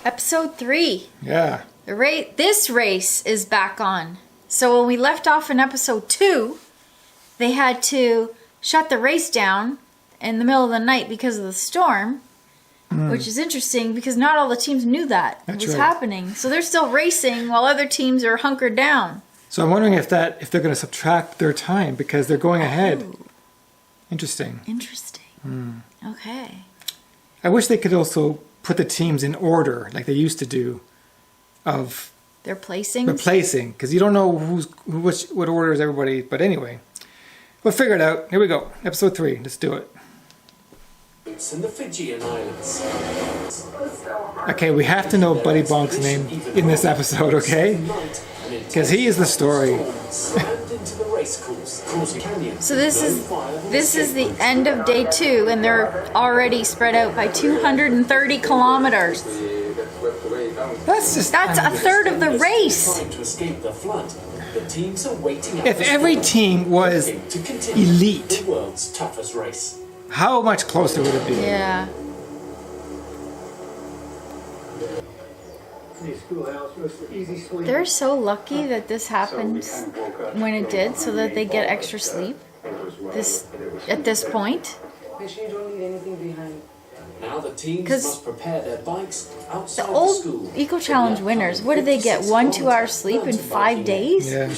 Episode 3. Yeah. This race is back on. So when we left off in episode 2, they had to shut the race down in the middle of the night because of the storm, which is interesting because not all the teams knew that it was happening. So they're still racing while other teams are hunkered down. So I'm wondering if they're going to subtract their time because they're going ahead. Ooh. Interesting. Okay. I wish they could also put the teams in order like they used to do of They're placing. replacing, because you don't know what order is everybody. But anyway, we'll figure it out. Here we go. Episode 3. Let's do it. It's in the Fijian Islands. Okay, we have to know Buddy Bonk's name in this episode, okay? Because he is the story. So this is the end of day 2, and they're already spread out by 230 kilometers. That's a third of the race. If every team was elite, how much closer would it be? Yeah. They're so lucky that this happened when it did, so that they get extra sleep. At this point. Now the teams must prepare their bikes outside the old school. Eco Challenge winners, what did they get? 1-2 hour sleep in 5 days? Yeah.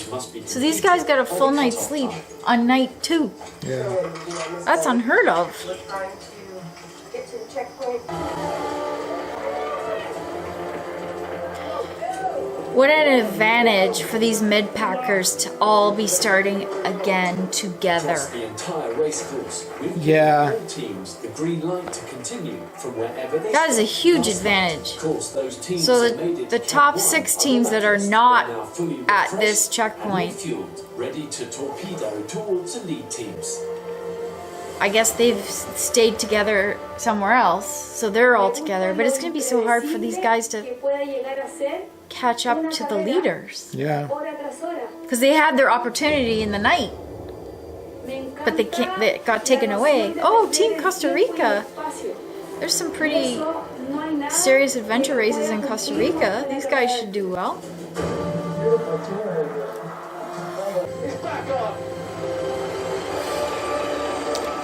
So these guys got a full night's sleep on night 2. Yeah. That's unheard of. What an advantage for these mid-packers to all be starting again together. The entire race course. Yeah. Teams the green light to continue from wherever they That is a huge advantage. So the top 6 teams that are not at this checkpoint, ready to torpedo towards the lead teams. I guess they've stayed together somewhere else, so they're all together. But it's going to be so hard for these guys to catch up to the leaders. Yeah. Because they had their opportunity in the night, but they got taken away. Oh, Team Costa Rica. There's some pretty serious adventure races in Costa Rica. These guys should do well.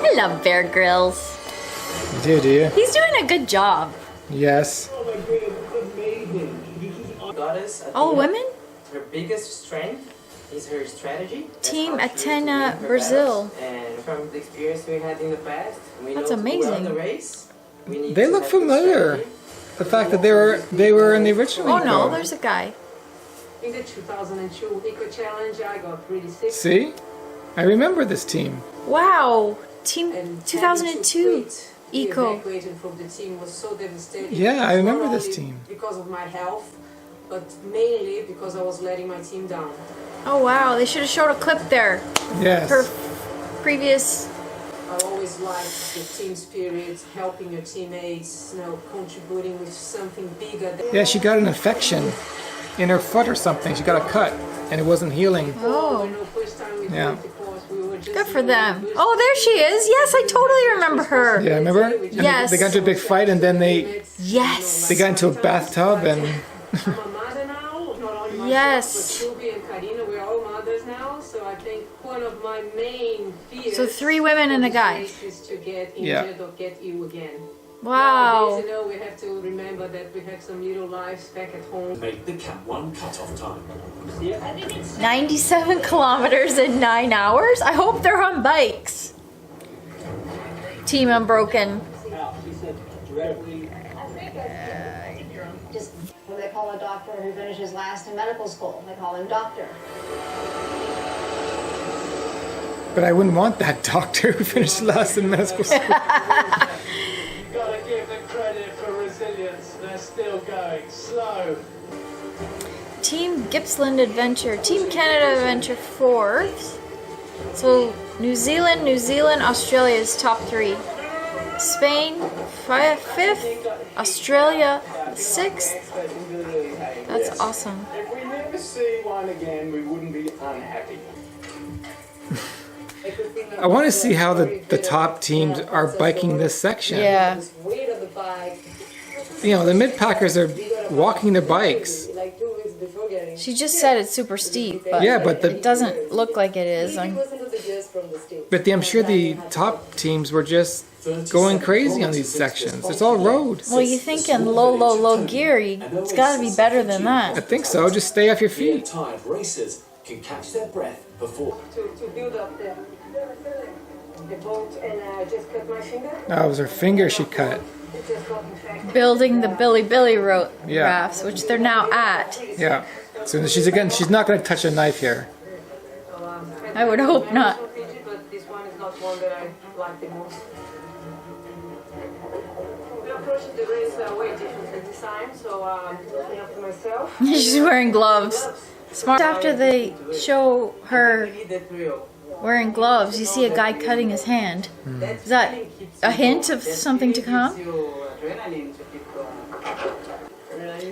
I love Bear Grylls. You do you? He's doing a good job. Yes. All women? Her biggest strength is her strategy. Team Atena Brazil. And from the experience we had in the past, we That's know to amazing. win the race, we need They to look have the familiar. strategy. The fact that they were in the original. Oh no, Eco. there's a guy. In the 2002 Eco Challenge, I got really sick. See? I remember this team. Wow, Team And 2002 Eco. evacuation from the team was so devastating. Yeah, I remember Not this only team. because of my health, but mainly because I was letting my team down. Oh wow, they should have showed a clip there. Yes. Her previous. I always liked the team spirit, helping your teammates, contributing with something bigger. Yeah, she got an infection in her foot or something. She got a cut, and it wasn't healing. Oh, First time we Yeah. did the course, we were just good for them. Oh, there she is. Yes, I totally remember her. Yeah, remember? And Yes. They got into a big fight, and then they Yes. got into a bathtub, and I'm a mother now, not only myself, Yes. but Sylvia and Karina, we're all mothers now, so I think one of my main fears So 3 women and a guy. is to get Yeah. injured or get ill again. Wow. Nowadays, we have to remember that we have some little lives back at home. Make the Cat 1 cutoff time. 97 kilometers in 9 hours? I hope they're on bikes. Team Unbroken. Just what they call a doctor who finishes last in medical school. They call him doctor. but I wouldn't want that doctor who finished last in medical school. Gotta give them credit for resilience. They're still going slow. Team Gippsland Adventure. Team Canada Adventure 4th. So New Zealand, Australia is top 3. Spain 5th. Australia 6th. That's awesome. If we never see one again, we wouldn't be unhappy. I want to see how the top teams are biking this section. Yeah. Weight of the bike you know, the mid-packers are walking their bikes. Like 2 weeks before getting. She just said it's super steep, but Yeah, but it doesn't look like it is. He wasn't the just from the state. But I'm sure the top teams were just going crazy on these sections. It's all road. Well, you think in low gear, it's got to be better than I that. think so. Just stay off your The feet. tired racers can catch their breath before. To build up the boat, and I just cut my finger. Oh, it was her finger she cut. It just got infected. Building the Billy Yeah. rafts, which they're now at. Yeah. So she's not going to touch a knife here. I would hope not. But this one is not one that I like the most. We approached the race way differently this time, so looking after myself. She's wearing gloves. Smart. After they show her wearing gloves, you see a guy cutting his hand. Is that a hint of something to come?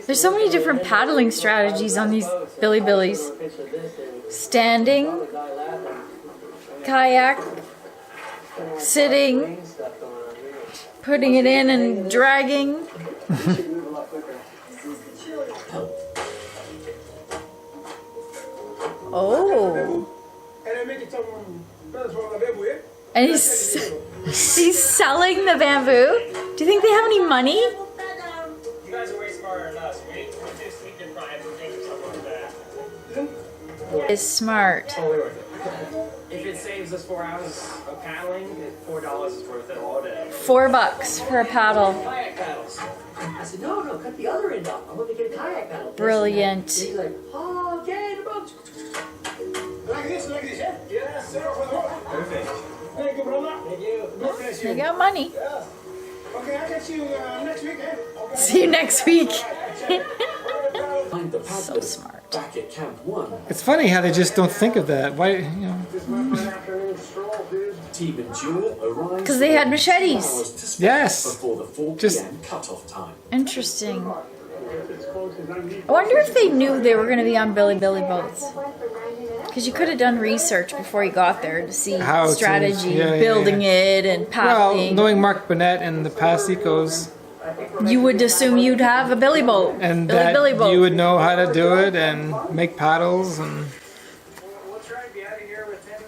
There's so many different paddling strategies on these Billies. Standing, kayak, sitting, putting it in and dragging. Oh. And he's selling the bamboo. Do you think they have any money? You guys are way smarter than us. We can probably think of something like that. Is smart. Totally worth it. If it saves us 4 hours of paddling, $4 is worth it all day. $4 for a paddle. Kayak paddles. I said, no, cut the other end up. I want to get a kayak paddle. Brilliant. He's like, oh, okay, the boat. Like this, yeah? Yeah, sit over the water. Perfect. Thank you, brother. Thank you. They got money. Okay, I'll catch you next week, eh? Okay. See you next week. Find the So paddlers smart. back at Camp 1. It's funny how they just don't think of that. Why, you know? Team Endure arrives 'Cause they had 2 machetes. hours to spare Yes. before the 4 Just- p.m. cutoff time. Interesting. I wonder if they knew they were going to be on Billy boats. Because you could have done research before you got there to see How to- strategy, yeah, building it and Well, paddling. knowing Mark Burnett and the past ecos, You would assume you'd have a Billy boat. and that Billy boat. you would know how to do it and make paddles and. We'll try and be out of here within,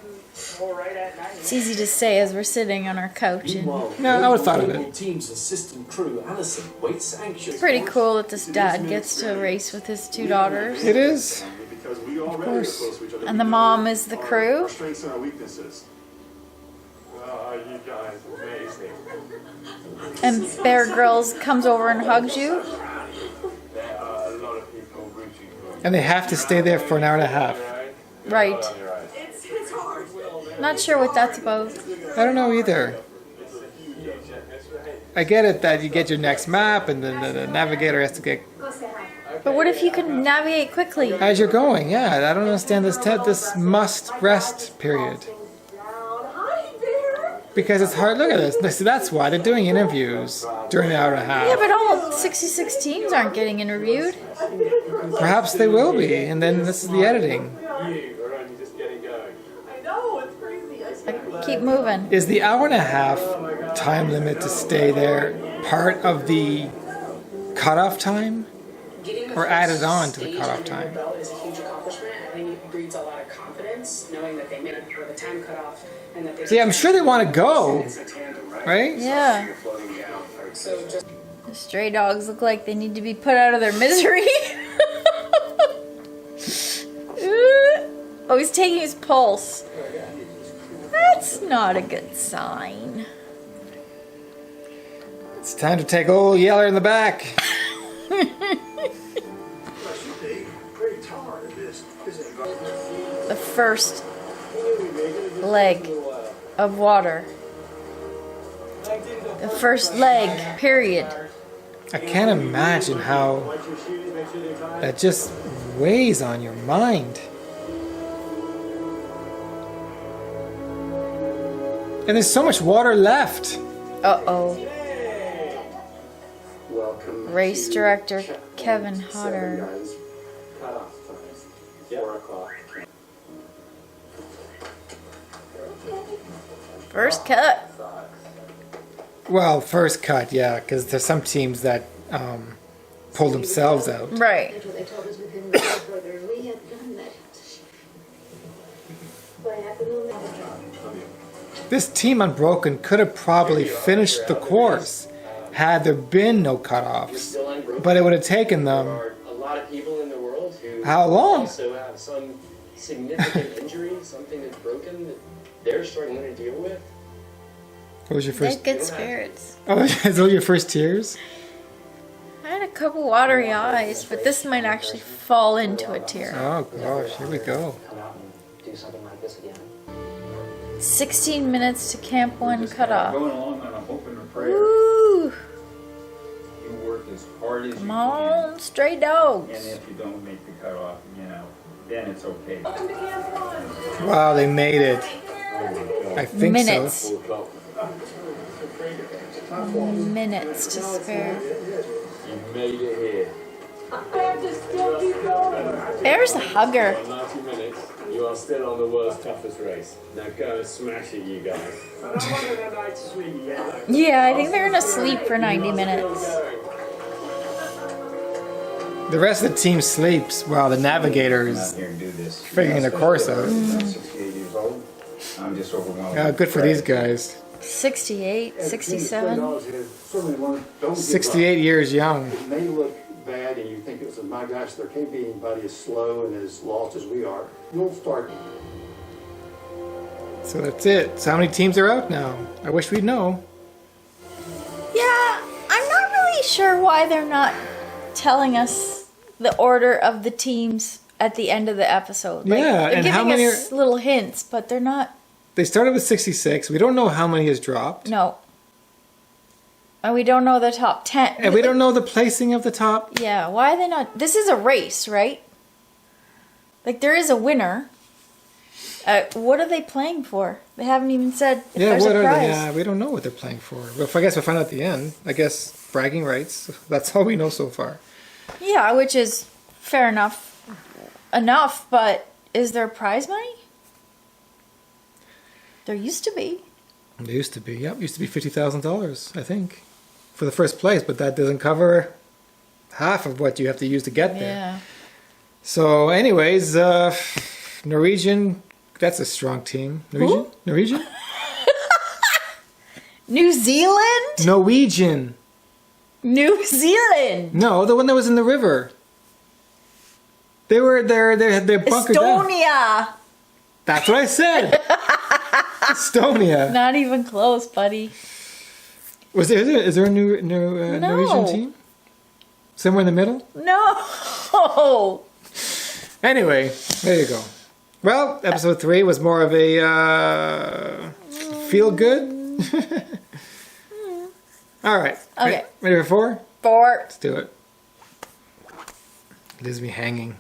well, right at 9. It's easy to say as we're sitting on our couch. And Meanwhile, No, I would've thought of it. local team's assistant crew, Alison, waits anxious. it's pretty cool that this dad gets to race with his 2 daughters. It is. Because we already Of course. are close to each other. And the mom is the crew. Our strengths and our weaknesses. Oh, you guys, amazing. And Bear Grylls comes over and hugs you. There are a lot of people rooting for you. And they have to stay there for an hour and a half. Right. You're right. Not sure what that's about. I don't know either. I get it that you get your next map and then the navigator has to get But what if you can navigate quickly? as you're going. Yeah, I don't understand this must rest period. Because it's hard. Look at this. See, that's why they're doing interviews during the hour and a Yeah, half. but all 66 teams aren't getting interviewed. Perhaps they will be, and then this is the editing. You are only just getting going. Keep moving. Is the hour and a half time limit to stay there part of the cutoff time? Getting the Or first added on to the stage cutoff under time. your belt is a huge accomplishment. I think it breeds a lot of confidence, knowing that they made it for the time cutoff and that they. See, I'm sure they want to go, right? Yeah. So just The stray dogs look like they need to be put out of their misery. Oh, he's taking his pulse. That's not a good sign. It's time to take old Yeller in the back. The first leg of water. The first leg, period. I can't imagine how that just weighs on your mind. And there's so much water left. Uh-oh. Welcome. Race director Kevin Hodder. Cutoff time. 4 o'clock. First cut. Well, first cut, yeah, because there's some teams that pull themselves out. Right. That's what they told us we couldn't go further. We had done that. But I have to move now. This team Unbroken could have probably finished the course had there been no cutoffs, Still unbroken. but it would have taken There them. are a lot of people in the world who How long? also have some significant injury, something that's broken that they're struggling to deal with. What was your They're first? good spirits. Oh, is those your first tears? I had a couple watery eyes, but this might actually fall into a tear. Oh gosh, here we go. Come out and do something like this again. 16 minutes to Camp 1 cutoff. Going along on a hope and a prayer. Woo! You work as hard as Come you on, stray can. dogs. And if you don't make the cutoff, then it's okay. Wow, they made it. I think Minutes. so. Minutes to spare. You made it here. There's a hugger. 90 minutes. You are still on the world's toughest race. Now go and smash it, you guys. I'm not one of the nights, sweetie. Yeah. Yeah, I think they're gonna sleep for 90 minutes. The rest of the team sleeps while the navigator Come out is here and do this. figuring the course out. I'm 68 years old. I'm just overwhelmed. Good for these guys. 68, 67. 68 years young. It may look bad and you think it's, my gosh, there can't be anybody as slow and as lost as we are. You'll start. So that's it. So how many teams are out now? I wish we'd know. Yeah, I'm not really sure why they're not telling us the order of the teams at the end of the episode. Like, Yeah, they're and how giving many us little hints, but they're not. They started with 66. We don't know how many has dropped. No. And we don't know the top 10. And we don't know the placing of the top. Yeah, why are they not? This is a race, right? Like, there is a winner. What are they playing for? They haven't even said if Yeah, there's what a are prize. they? Yeah, we don't know what they're playing for. Well, I guess we'll find out at the end. I guess bragging rights. That's all we know so far. Yeah, which is fair enough. But is there prize money? There used to be. There used to be. Yep, used to be $50,000, I think, for the first place. But that doesn't cover half of what you have to use to get there. Yeah. So, anyways, Norwegian. That's a strong team. Norwegian. Who? Norwegian. New Zealand? Norwegian. New Zealand. No, the one that was in the river. They were there. They're bunkered down. Estonia. That's what I said. Estonia. Not even close, buddy. Is there a new Norwegian team? Somewhere in the middle? No. Anyway, there you go. Well, episode 3 was more of a feel good. All right. Okay. Ready for 4? 4. Let's do it. Leaves me hanging.